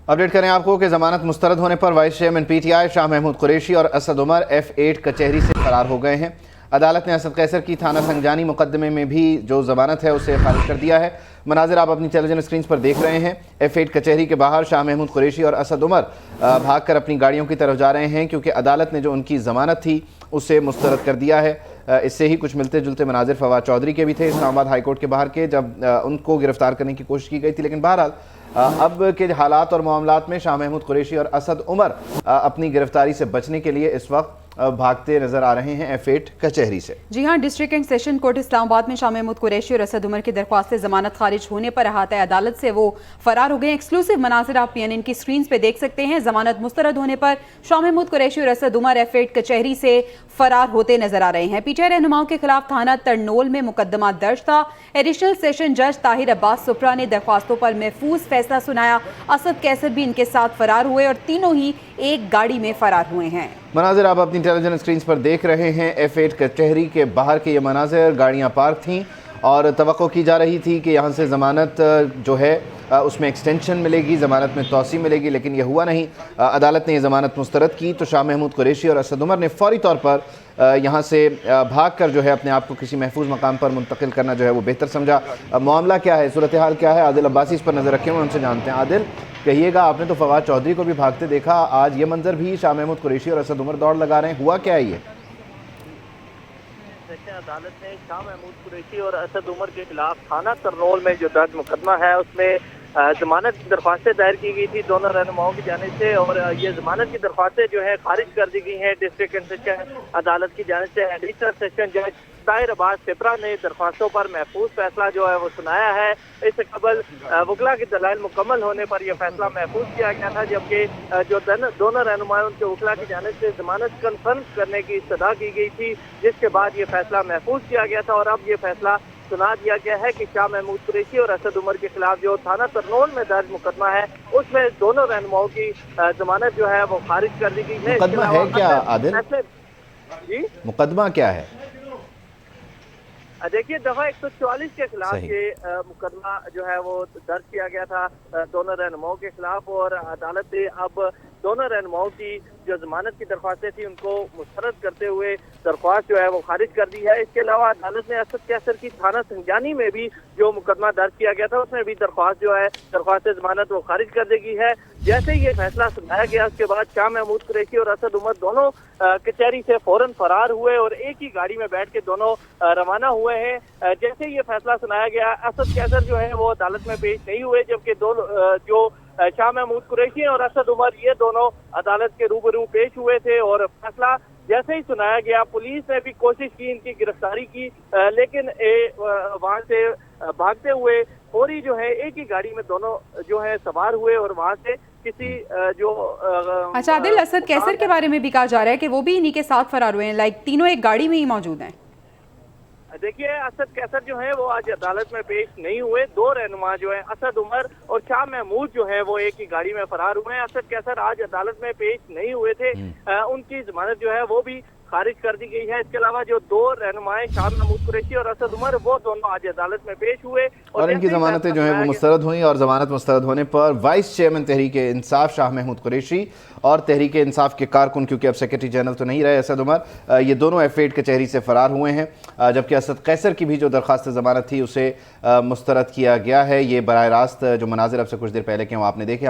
Update करें आपको कि जमानत मुस्तरद होने पर vice chairman PTI Shah Mahmood Qureshi और असद उमर F8 कचहरी से फरार हो गए हैं। अदालत ने असद कैसर की थाना संगजानी मुकदमे में भी जो जमानत है उसे खारिज कर दिया है। मनाजिर आप अपनी टेलीविजन स्क्रीन पर देख रहे हैं। F8 कचहरी के बाहर शाह महमूद कुरैशी और असद उमर भागकर अपनी गाड़ियों की तरफ जा रहे हैं, क्योंकि अदालत ने जो उनकी जमानत थी उसे मुस्तरद कर दिया है। इससे ही कुछ मिलते जुलते मनाजिर फवाद चौधरी के भी थे इस्लामाबाद हाई कोर्ट के बाहर के, जब उनको गिरफ्तार करने की कोशिश की गई थी। लेकिन बहरहाल अब के हालात और मामलात में शाह महमूद कुरैशी और असद उमर अपनी गिरफ्तारी से बचने के लिए इस वक्त भागते नजर आ रहे हैं F8 कचहरी से। जी हां, district and session court Islamabad में शाह महमूद कुरैशी और असद उमर की दरख्वास्त से जमानत खारिज होने पर अहाता अदालत से वो फरार हो गए। एक्सक्लूसिव मनाजिर आप PNN की स्क्रीन पे देख सकते हैं। जमानत मुस्तरद होने पर शाह महमूद कुरैशी और असद उमर F8 कचहरी से फरार होते नजर आ रहे हैं। PTI रहनुमाओं के खिलाफ थाना तरनोल में मुकदमा दर्ज था। एडिशनल सेशन जज ताहिर अब्बास सुप्रा ने दरख्वास्तों पर महफूज फैसला सुनाया। असद कैसर भी इनके साथ फरार हुए और तीनों ही एक गाड़ी में फरार हुए हैं। मनाजिर आप अपनी टेलीविजन स्क्रीन पर देख रहे हैं। F8 कचहरी के बाहर के ये मनाजिर, गाड़ियाँ पार्क थीं और तवक्को की जा रही थी कि यहाँ से ज़मानत जो है उसमें एक्सटेंशन मिलेगी, ज़मानत में तौसी मिलेगी, लेकिन यह हुआ नहीं। अदालत ने ये ज़मानत मुस्तरद की तो शाह महमूद कुरैशी और असद उमर ने फ़ौरी तौर पर यहाँ से भाग कर जो है अपने आप को किसी महफूज मकाम पर मुंतकिल करना जो है वो बेहतर समझा। मामला क्या है, सूरत हाल क्या है, आदिल अब्बासी इस पर नज़र रखे हुए उनसे जानते हैं। आदिल, कहिएगा, आपने तो फवाद चौधरी को भी भागते देखा, आज ये मंजर भी शाह महमूद कुरैशी और असद उमर दौड़ लगा रहे हैं, हुआ क्या है ये? अदालत ने शाह महमूद कुरैशी और असद उमर के खिलाफ थाना तरनोल में जो दर्ज मुकदमा है उसमें जमानत की दरख्वास्तें दायर की गई थी दोनों रहनुमाओं की जानिब से, और ये जमानत की दरख्वास्तें जो है खारिज कर दी गई हैं डिस्ट्रिक्ट एंड सेशन अदालत की जानिब से। एडिशनल सेशन जज ताहिर अब्बास सुप्रा ने दरख्वास्तों पर महफूज फैसला जो है वो सुनाया है। इससे कबल वकला के दलाइल मुकम्मल होने पर यह फैसला महफूज किया गया था, जबकि जो दोनों रहनुमाओं के वकला की जानिब से जमानत कन्फर्म करने की इस्तदा की गई थी, जिसके बाद ये फैसला महफूज किया गया था। और अब ये फैसला सुना दिया गया है कि शाह महमूद कुरैशी और असद उमर के खिलाफ जो थाना तरनोल में दर्ज मुकदमा है उसमें दोनों रहनुमाओं की जमानत जो है वो खारिज कर दी गई है। मुकदमा है क्या आदिल? जी, मुकदमा क्या है? देखिए, दफा 144 के खिलाफ ये मुकदमा जो है वो दर्ज किया गया था दोनों रहनुमाओं के खिलाफ, और अदालत ने अब दोनों रहनुमाओं की जो जमानत की दरख्वास्तें थी उनको मुस्तरद करते हुए दरख्वास्त जो है वो खारिज कर दी है। इसके अलावा अदालत ने असद कैसर की थाना संगजानी में भी जो मुकदमा दर्ज किया गया था उसमें भी दरख्वास्त जो है दरख्वास्त जमानत वो खारिज कर दी गई है। जैसे ही ये फैसला सुनाया गया उसके बाद शाह महमूद कुरैशी और असद उमर दोनों कचहरी से फौरन फरार हुए और एक ही गाड़ी में बैठ के दोनों रवाना हुए हैं। जैसे ही ये फैसला सुनाया गया असद कैसर जो है वो अदालत में पेश नहीं हुए, जबकि जो शाह महमूद कुरैशी और असद उमर ये दोनों अदालत के रूबरू पेश हुए थे। और फैसला जैसे ही सुनाया गया पुलिस ने भी कोशिश की इनकी गिरफ्तारी की, लेकिन वहां से भागते हुए फौरी जो है एक ही गाड़ी में दोनों जो है सवार हुए और वहां से किसी जो अच्छा आदिल, असद कैसर के बारे में भी कहा जा रहा है कि वो भी इन्हीं के साथ फरार हुए हैं, लाइक तीनों एक गाड़ी में ही मौजूद हैं। देखिए, असद कैसर जो है वो आज अदालत में पेश नहीं हुए। दो रहनुमा जो है असद उमर और शाह महमूद जो है वो एक ही गाड़ी में फरार हुए हैं। असद कैसर आज अदालत में पेश नहीं हुए थे, उनकी जमानत जो है वो भी खारिज कर दी गई है। इसके अलावा जो दो रहनुमाएं शाह महमूद कुरैशी और असद उमर वो दोनों आज अदालत में पेश हुए और इनकी जमानतें जो है वो मुस्तरद हुई। और जमानत मुस्तरद होने पर वाइस चेयरमैन तहरीक इंसाफ शाह महमूद कुरैशी और तहरीक इंसाफ के कारकुन, क्योंकि अब सेक्रेटरी जनरल तो नहीं रहे असद उमर, ये दोनों F8 कचहरी से फरार हुए हैं, जबकि असद कैसर की भी जो दरख्वास्त जमानत थी उसे मुस्तरद किया गया है। ये बराह रास्त जो मनाजिर अब से कुछ देर पहले के वो आपने देखे।